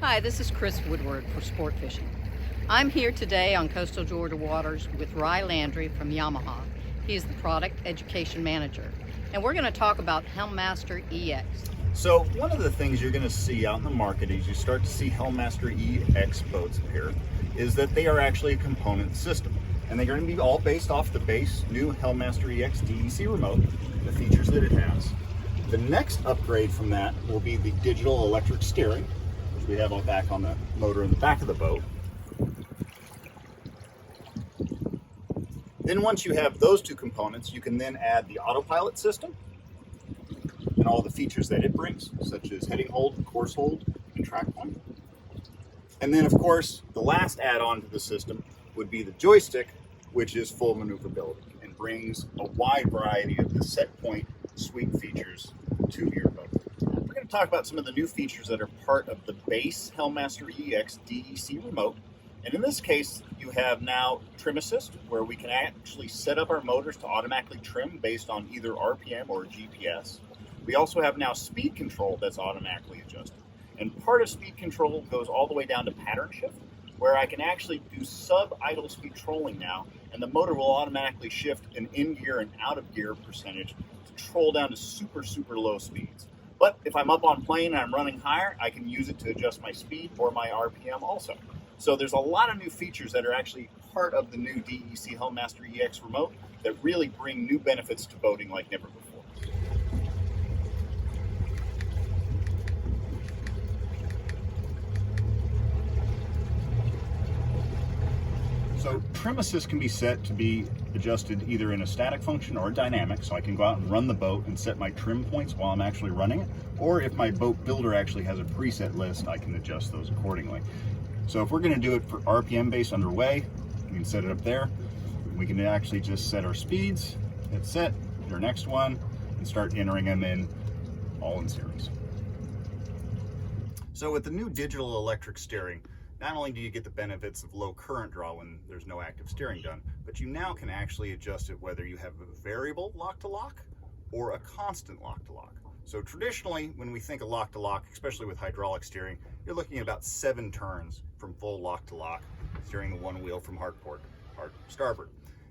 Hi, this is Chris Woodward for Sport Fishing. I'm here today on coastal Georgia waters with Rye Landry from Yamaha. He's the Product Education Manager. And we're going to talk about Helm Master EX. So one of the things you're going to see out in the market as you start to see Helm Master EX boats appear is that they are actually a component system. And they're going to be all based off the base new Helm Master EX DEC remote, the features that it has. The next upgrade from that will be the digital electric steering, which we have back on the motor in the back of the boat. Then once you have those two components, you can then add the autopilot system and all the features that it brings, such as heading hold, course hold, and track point. And then of course, the last add-on to the system would be the joystick, which is full maneuverability and brings a wide variety of the set point suite features to your boat. We're going to talk about some of the new features that are part of the base Helm Master EX DEC remote. And in this case, you have now trim assist, where we can actually set up our motors to automatically trim based on either RPM or GPS. We also have now speed control that's automatically adjusted. And part of speed control goes all the way down to pattern shift, where I can actually do sub-idle speed trolling now, and the motor will automatically shift an in-gear and out-of-gear percentage to troll down to super, super low speeds. But if I'm up on plane and I'm running higher, I can use it to adjust my speed or my RPM also. So there's a lot of new features that are actually part of the new DEC Helm Master EX remote that really bring new benefits to boating like never before. So trim assist can be set to be adjusted either in a static function or a dynamic, so I can go out and run the boat and set my trim points while I'm actually running it, or if my boat builder actually has a preset list, I can adjust those accordingly. So if we're going to do it for RPM based underway, we can set it up there. We can actually just set our speeds, hit set, hit our next one, and start entering them in all in series. So with the new digital electric steering, not only do you get the benefits of low current draw when there's no active steering done, but you now can actually adjust it whether you have a variable lock-to-lock or a constant lock-to-lock. So traditionally, when we think of lock-to-lock, especially with hydraulic steering, you're looking at about 7 turns from full lock-to-lock, steering the one wheel from hardport to starboard.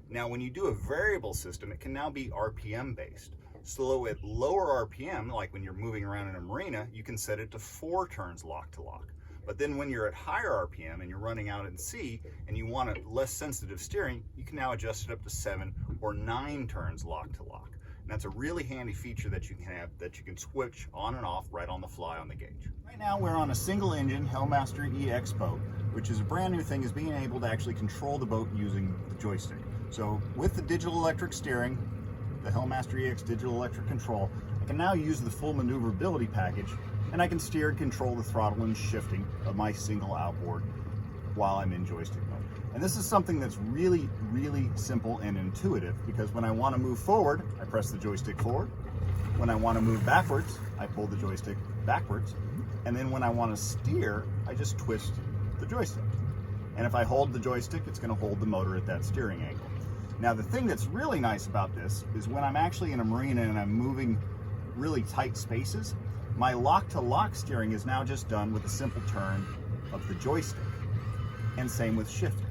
Now, when you do a variable system, it can now be RPM based. So at lower RPM, like when you're moving around in a marina, you can set it to 4 turns lock-to-lock. But then when you're at higher RPM and you're running out at sea and you want a less sensitive steering, you can now adjust it up to 7 or 9 turns lock-to-lock. And that's a really handy feature that you can have, that you can switch on and off right on the fly on the gauge. Right now we're on a single engine Helm Master EX boat, which is a brand new thing, is being able to actually control the boat using the joystick. So with the digital electric steering, the Helm Master EX digital electric control, I can now use the full maneuverability package, and I can steer and control the throttle and shifting of my single outboard while I'm in joystick mode. And this is something that's really, really simple and intuitive, because when I want to move forward, I press the joystick forward. When I want to move backwards, I pull the joystick backwards. And then when I want to steer, I just twist the joystick. And if I hold the joystick, it's going to hold the motor at that steering angle. Now, the thing that's really nice about this is when I'm actually in a marina and I'm moving really tight spaces, my lock-to-lock steering is now just done with a simple turn of the joystick. And same with shifting.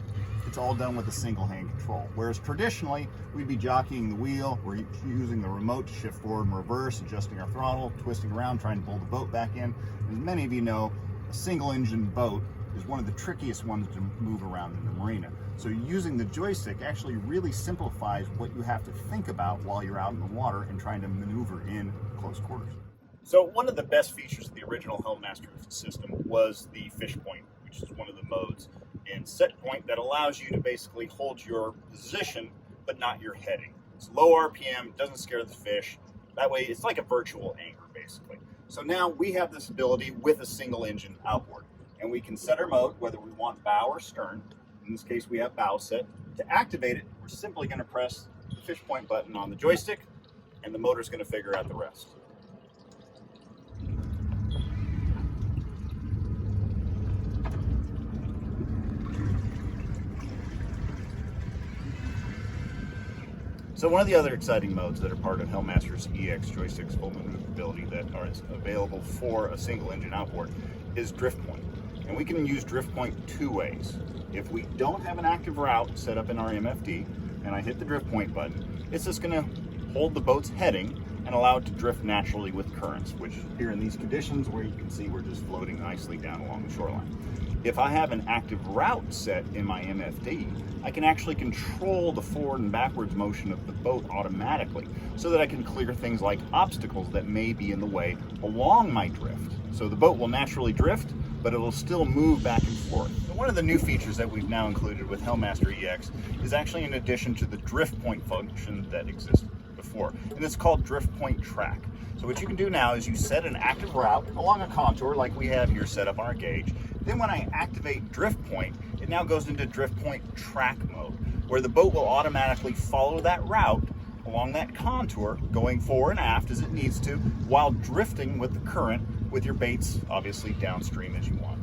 It's all done with a single hand control. Whereas traditionally, we'd be jockeying the wheel, we're using the remote to shift forward and reverse, adjusting our throttle, twisting around, trying to pull the boat back in. As many of you know, a single engine boat is one of the trickiest ones to move around in the marina. So using the joystick actually really simplifies what you have to think about while you're out in the water and trying to maneuver in close quarters. So one of the best features of the original Helm Master system was the fish point, which is one of the modes in set point that allows you to basically hold your position but not your heading. It's low RPM, doesn't scare the fish. That way it's like a virtual anchor basically. So now we have this ability with a single engine outboard, and we can set our mode whether we want bow or stern. In this case we have bow set. To activate it, we're simply going to press the fish point button on the joystick and the motor's going to figure out the rest. So one of the other exciting modes that are part of Helm Master's EX joystick's full maneuverability that are available for a single engine outboard is drift point. And we can use drift point two ways. If we don't have an active route set up in our MFD, and I hit the drift point button, it's just gonna hold the boat's heading and allow it to drift naturally with currents, which here in these conditions where you can see we're just floating nicely down along the shoreline. If I have an active route set in my MFD, I can actually control the forward and backwards motion of the boat automatically so that I can clear things like obstacles that may be in the way along my drift. So the boat will naturally drift, but it will still move back and forth. And one of the new features that we've now included with Helm Master EX is actually in addition to the drift point function that existed before, and it's called drift point track. So what you can do now is you set an active route along a contour like we have here set up on our gauge. Then when I activate drift point, it now goes into drift point track mode, where the boat will automatically follow that route along that contour, going fore and aft as it needs to, while drifting with the current with your baits obviously downstream as you want.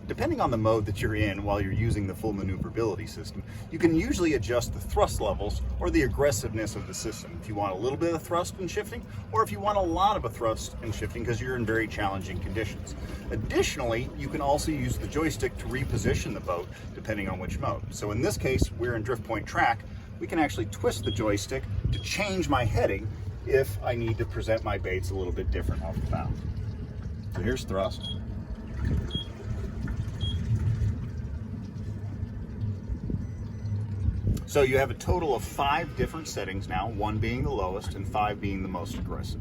Depending on the mode that you're in while you're using the full maneuverability system, you can usually adjust the thrust levels or the aggressiveness of the system. If you want a little bit of thrust and shifting, or if you want a lot of a thrust and shifting because you're in very challenging conditions. Additionally, you can also use the joystick to reposition the boat depending on which mode. So in this case, we're in drift point track. We can actually twist the joystick to change my heading if I need to present my baits a little bit different off the bow. So here's thrust. So you have a total of 5 different settings now, 1 being the lowest and 5 being the most aggressive.